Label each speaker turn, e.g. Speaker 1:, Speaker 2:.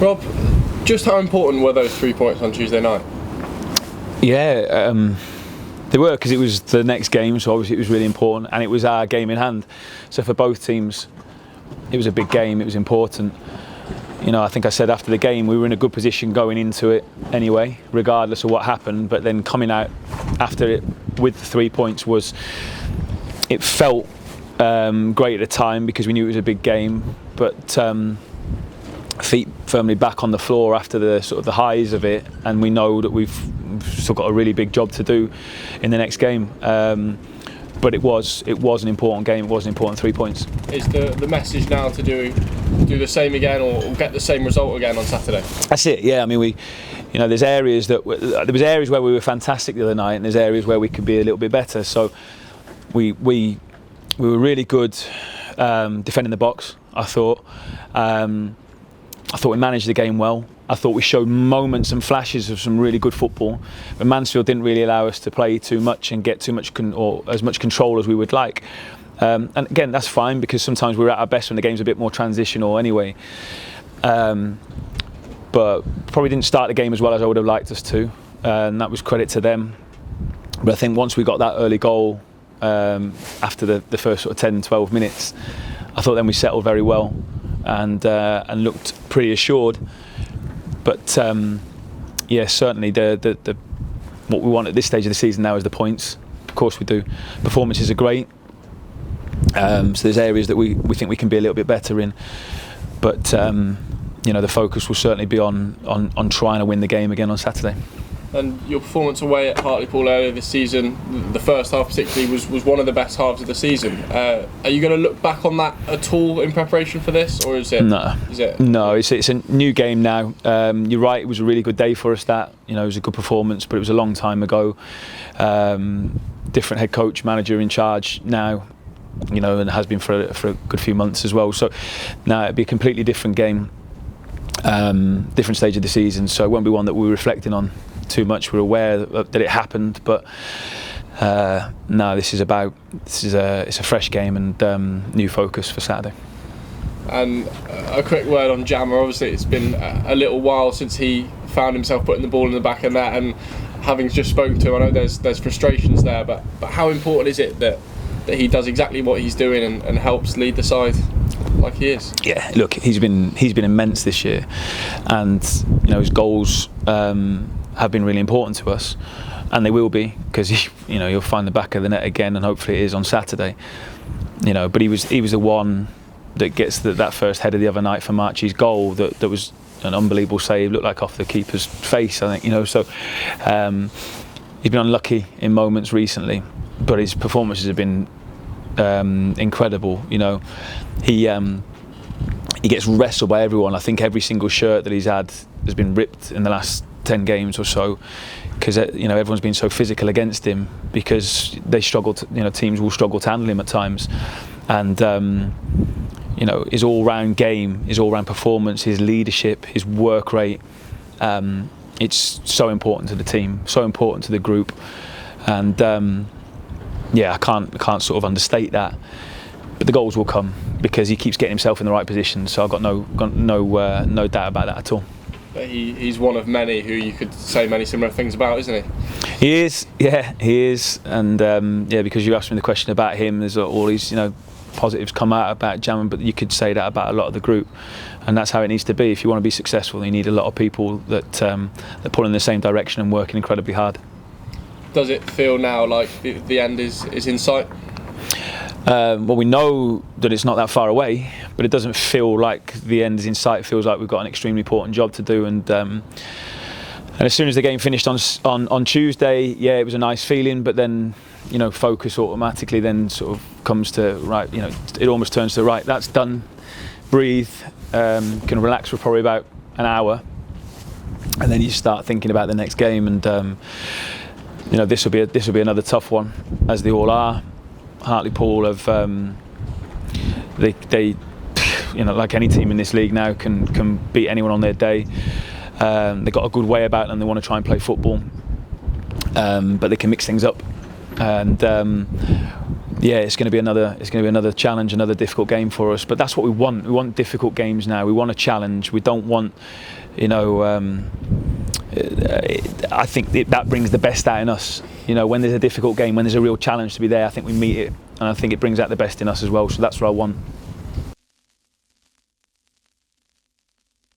Speaker 1: Rob, just how important were those 3 points on Tuesday night?
Speaker 2: Yeah, they were, because it was the next game, so obviously it was really important, and it was our game in hand. So for both teams, it was a big game, it was important. You know, I think I said after the game we were in a good position going into it anyway, regardless of what happened, but then coming out after it with the 3 points it felt great at the time because we knew it was a big game, but feet firmly back on the floor after the sort of the highs of it, and we know that we've still got a really big job to do in the next game. But it was an important game. It was an important 3 points.
Speaker 1: Is the message now to do the same again, or get the same result again on Saturday?
Speaker 2: That's it. Yeah, I mean, there's areas there was areas where we were fantastic the other night, and there's areas where we could be a little bit better. So we were really good defending the box. I thought we managed the game well. I thought we showed moments and flashes of some really good football, but Mansfield didn't really allow us to play too much and get too much or as much control as we would like. And again, that's fine, because sometimes we're at our best when the game's a bit more transitional anyway. But probably didn't start the game as well as I would have liked us to, and that was credit to them. But I think once we got that early goal after the first sort of 10-12 minutes, I thought then we settled very well and looked pretty assured. But yeah, certainly the what we want at this stage of the season now is the points. Of course we do. Performances are great. So there's areas that we think we can be a little bit better in. But the focus will certainly be on trying to win the game again on Saturday.
Speaker 1: And your performance away at Hartlepool earlier this season, the first half particularly, was one of the best halves of the season. Are you going to look back on that at all in preparation for this, or is it?
Speaker 2: No, it's a new game now. You're right, it was a really good day for us. It was a good performance, but it was a long time ago. Different head coach, manager in charge now, and has been for a good few months as well. So now it'd be a completely different game, different stage of the season. So it won't be one that we're reflecting on too much. We're aware that it happened, but no, it's a fresh game and new focus for Saturday. And
Speaker 1: a quick word on Jammer. Obviously it's been a little while since he found himself putting the ball in the back of net, and having just spoken to him, I know there's frustrations there, but how important is it that he does exactly what he's doing and helps lead the side like he is?
Speaker 2: Yeah, look, he's been immense this year, and his goals have been really important to us, and they will be, because you'll find the back of the net again, and hopefully it is on Saturday. But he was the one that gets that first header the other night for Marchie's goal. That was an unbelievable save. Looked like off the keeper's face, I think. So he's been unlucky in moments recently, but his performances have been incredible. He gets wrestled by everyone. I think every single shirt that he's had has been ripped in the last 10 games or so, because everyone's been so physical against him, because they struggle to, teams will struggle to handle him at times. And his all-round game, his all-round performance, his leadership, his work rate, it's so important to the team, so important to the group. And I can't sort of understate that. But the goals will come because he keeps getting himself in the right position. So I've got no doubt about that at all.
Speaker 1: But he's one of many who you could say many similar things about, isn't he?
Speaker 2: He is, yeah, he is. And because you asked me the question about him, there's all these positives come out about Jamin, but you could say that about a lot of the group, and that's how it needs to be. If you want to be successful, you need a lot of people that pull in the same direction and working incredibly hard.
Speaker 1: Does it feel now like the end is in sight?
Speaker 2: Well, we know that it's not that far away, but it doesn't feel like the end is in sight. It feels like we've got an extremely important job to do, and as soon as the game finished on Tuesday, yeah, it was a nice feeling, but then focus automatically then sort of comes to, right, it almost turns to, right, that's done, breathe, can relax for probably about an hour, and then you start thinking about the next game. And this will be another tough one, as they all are. Hartlepool have they like any team in this league now can beat anyone on their day. They've got a good way about them. They want to try and play football, but they can mix things up. And yeah, it's going to be another challenge, another difficult game for us. But that's what we want. We want difficult games now. We want a challenge. We don't want, I think that brings the best out in us. When there's a difficult game, when there's a real challenge to be there, I think we meet it, and I think it brings out the best in us as well. So that's what I want.